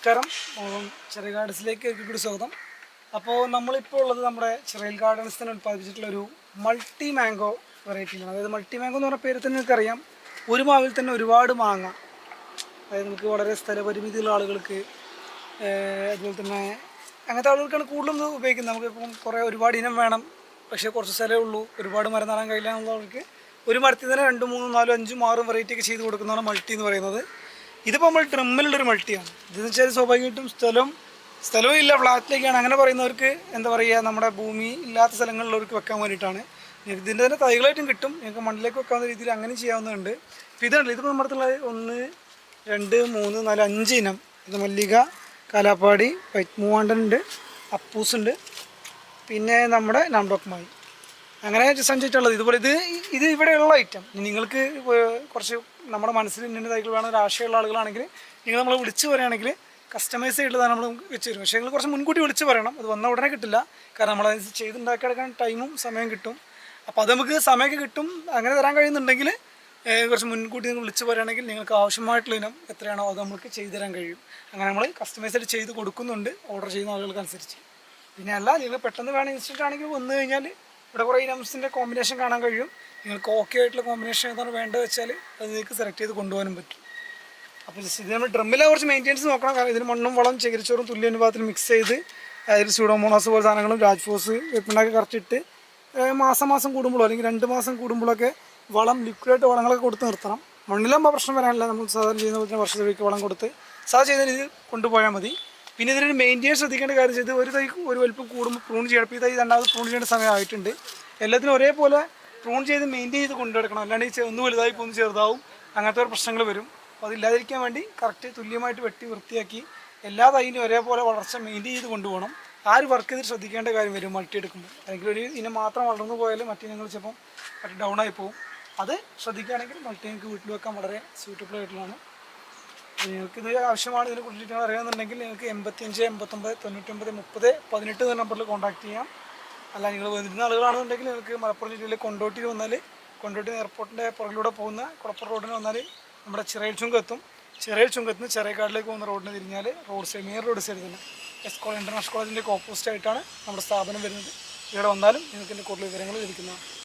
നമസ്കാരം. ചെറിയ ഗാർഡൻസിലേക്ക് കൂടി സ്വാഗതം. അപ്പോൾ നമ്മളിപ്പോൾ ഉള്ളത് നമ്മുടെ ചെറിയൽ ഗാർഡൻസ് തന്നെ ഉൽപ്പാദിപ്പിച്ചിട്ടുള്ളൊരു മൾട്ടി മാംഗോ വെറൈറ്റിയാണ്. അതായത് മൾട്ടി മാംഗോ എന്ന് പറഞ്ഞ പേര് തന്നെ നിങ്ങൾക്കറിയാം, ഒരു മാവിൽ തന്നെ ഒരുപാട് മാങ്ങ. അതായത് നമുക്ക് വളരെ സ്ഥലപരിമിതിയുള്ള ആളുകൾക്ക്, അതുപോലെ തന്നെ അങ്ങനത്തെ ആളുകൾക്കാണ് കൂടുതലും ഉപയോഗിക്കുന്നത്. നമുക്കിപ്പം കുറേ ഒരുപാട് ഇനം വേണം, പക്ഷേ കുറച്ച് സ്ഥലമേ ഉള്ളൂ, ഒരുപാട് മരം നടാൻ കഴിയില്ല എന്നുള്ളവർക്ക് ഒരു മരത്തിൽ തന്നെ 2, 3, 4, 5, 6 വെറൈറ്റി ഒക്കെ ചെയ്ത് കൊടുക്കുന്നതാണ് മൾട്ടി എന്ന് പറയുന്നത്. ഇതിപ്പോൾ നമ്മൾ ഡ്രമ്മിലുള്ളൊരു മൾട്ടിയാണ്. ഇതെന്ന് വെച്ചാൽ സ്വാഭാവികമായിട്ടും സ്ഥലവും ഇല്ല, ഫ്ലാറ്റിലേക്കാണ്. അങ്ങനെ പറയുന്നവർക്ക് എന്താ പറയുക, നമ്മുടെ ഭൂമി ഇല്ലാത്ത സ്ഥലങ്ങളിലവർക്ക് വെക്കാൻ വേണ്ടിയിട്ടാണ്. ഇതിൻ്റെ തന്നെ തൈകളായിട്ടും കിട്ടും, നിങ്ങൾക്ക് മണ്ണിലേക്ക് വെക്കാവുന്ന രീതിയിൽ അങ്ങനെ ചെയ്യാവുന്നതുണ്ട്. ഇപ്പോൾ ഇതുണ്ട്, ഇതിപ്പോൾ നമ്മുടെ അടുത്തുള്ള 1, 2, 3, 4, 5 ഇനം. ഇത് മല്ലിക, കാലാപ്പാടി, വൈറ്റ് മൂവാണ്ടനുണ്ട്, അപ്പൂസുണ്ട്, പിന്നെ നമ്മുടെ നാംഡോക്മായി, അങ്ങനെ സഞ്ചരിച്ചുള്ളത്. ഇതുപോലെ ഇത് ഇവിടെയുള്ള ഐറ്റം. നിങ്ങൾക്ക് കുറച്ച് നമ്മുടെ മനസ്സിൽ ഇന്ന തൈകൾ വേണം, ഒരു ആശയമുള്ള ആളുകളാണെങ്കിൽ നിങ്ങൾ നമ്മൾ വിളിച്ച് പറയുകയാണെങ്കിൽ കസ്റ്റമൈസ് ചെയ്തിട്ടുള്ളതാണ് നമ്മൾ വെച്ച് തരും. പക്ഷേ നിങ്ങൾ കുറച്ച് മുൻകൂട്ടി വിളിച്ച് പറയണം, അത് വന്ന ഉടനെ കിട്ടില്ല. കാരണം നമ്മളത് ചെയ്തുണ്ടാക്കിയെടുക്കാൻ ടൈമും സമയം കിട്ടും. അപ്പോൾ അത് നമുക്ക് സമയമൊക്കെ കിട്ടും. അങ്ങനെ തരാൻ കഴിയുന്നുണ്ടെങ്കിൽ കുറച്ച് മുൻകൂട്ടി നിങ്ങൾ വിളിച്ച് പറയുകയാണെങ്കിൽ നിങ്ങൾക്ക് ആവശ്യമായിട്ടുള്ള ഇനം എത്രയാണോ അത് നമുക്ക് ചെയ്തു തരാൻ കഴിയും. അങ്ങനെ നമ്മൾ കസ്റ്റമൈസ്ഡ് ചെയ്ത് കൊടുക്കുന്നുണ്ട് ഓർഡർ ചെയ്യുന്ന ആളുകൾക്കനുസരിച്ച്. പിന്നെ അല്ല, നിങ്ങൾ പെട്ടെന്ന് വേണം ഇൻസ്റ്റൻ്റ് ആണെങ്കിൽ വന്നു കഴിഞ്ഞാൽ ഇവിടെ കുറേ ഇനംസിൻ്റെ കോമ്പിനേഷൻ കാണാൻ കഴിയും. നിങ്ങൾക്ക് ഓക്കെ ആയിട്ടുള്ള കോമ്പിനേഷൻ ഏതാണ് വേണ്ടത് വെച്ചാൽ അത് നിങ്ങൾക്ക് സെലക്ട് ചെയ്ത് കൊണ്ടുപോകാനും പറ്റും. അപ്പോൾ ഇത് നമ്മൾ ഡ്രമ്മിലെ കുറച്ച് മെയിൻ്റെനൻസ് നോക്കണം. കാരണം ഇതിന് മണ്ണും വളം ചകിരിച്ചോറും തുല്യ അനുപാതത്തിൽ മിക്സ് ചെയ്ത് അതിൽ സ്യൂഡോമോണാസ് പോലെ സാധനങ്ങളും രാജ്ഫോസ് വെപ്പിണ്ടാക്കി കറച്ചിട്ട് മാസം കൂടുമ്പോഴോ അല്ലെങ്കിൽ 2 മാസം കൂടുമ്പോഴൊക്കെ വളം ലിക്വിഡായിട്ട് വളങ്ങളൊക്കെ കൊടുത്ത് നിർത്തണം. മണ്ണിലാകുമ്പോൾ പ്രശ്നം വരാനില്ല, നമ്മൾ സാധാരണ ചെയ്യുന്ന പോലെ വർഷത്തേക്ക് വളം കൊടുത്ത് ചെയ്യുന്ന രീതിയിൽ കൊണ്ടുപോയാൽ മതി. പിന്നെ ഇതിനൊരു മെയിൻ്റെനൻസ് ശ്രദ്ധിക്കേണ്ട കാര്യം ചെയ്ത് ഒരു തൈ ഒരു വലിപ്പം കൂടുമ്പോൾ പ്രൂൺ ചെയ്യണം. ഇപ്പോൾ ഈ തൈ 2ാമത് പ്രൂൺ ചെയ്യേണ്ട സമയമായിട്ടുണ്ട്. എല്ലാത്തിനും ഒരേപോലെ പ്രൂൺ ചെയ്ത് മെയിൻറ്റെയിൻ ചെയ്ത് കൊണ്ടുനടക്കണം. അല്ലാണ്ട് ഒന്ന് വലുതായി ഒന്ന് ചെറുതാവും, അങ്ങനത്തെ ഒരു പ്രശ്നങ്ങൾ വരും. അപ്പോൾ അതില്ലാതിരിക്കാൻ വേണ്ടി കറക്റ്റ് തുല്യമായിട്ട് വെട്ടി വൃത്തിയാക്കി എല്ലാ തൈനും ഒരേപോലെ വളർച്ച മെയിൻറ്റെയിൻ ചെയ്ത് കൊണ്ടുപോകണം. ആ ഒരു വർക്ക് ചെയ്ത് ശ്രദ്ധിക്കേണ്ട കാര്യം വരും മൾട്ടി എടുക്കുമ്പോൾ. അല്ലെങ്കിൽ ഒരു ഇനം മാത്രം വളർന്നു പോയാൽ മറ്റേ ഇനങ്ങൾ ചിലപ്പം ഡൗൺ ആയി പോകും. അത് ശ്രദ്ധിക്കുകയാണെങ്കിൽ മൾട്ടി നിങ്ങൾക്ക് വീട്ടിൽ വെക്കാൻ വളരെ സ്യൂട്ടബിൾ ആയിട്ടുള്ളതാണ്. നിങ്ങൾക്കിത് ആവശ്യമാണ്, ഇതിനെ കുറിച്ച് അറിയാമെന്നുണ്ടെങ്കിൽ നിങ്ങൾക്ക് 85 89 99 30 18 എന്ന നമ്പറിൽ കോൺടാക്ട് ചെയ്യാം. അല്ല, നിങ്ങൾ വരുന്ന ആളുകളാണെന്നുണ്ടെങ്കിൽ നിങ്ങൾക്ക് മലപ്പുറം ജില്ലയിലെ കൊണ്ടോട്ടിയിൽ വന്നാൽ, കൊണ്ടോട്ടി എയർപോർട്ടിൻ്റെ പുറകിലൂടെ പോകുന്ന കുളപ്പുറം റോഡിന് വന്നാൽ നമ്മുടെ ചിറയിൽ ചുങ്കം എത്തും. ചിറയിൽ ചുങ്കത്തിന് ചെറിയക്കാടിലേക്ക് പോകുന്ന റോഡിന് തിരിഞ്ഞാൽ road side, main road side തന്നെ എസ്കോൾ ഇൻ്റർനാഷണൽ കോളേജിൻ്റെ ഓപ്പോസിറ്റ് ആയിട്ടാണ് നമ്മുടെ സ്ഥാപനം വരുന്നത്. ഇവിടെ വന്നാലും നിങ്ങൾക്ക് എൻ്റെ കൂടുതൽ വിവരങ്ങൾ ലഭിക്കുന്നതാണ്.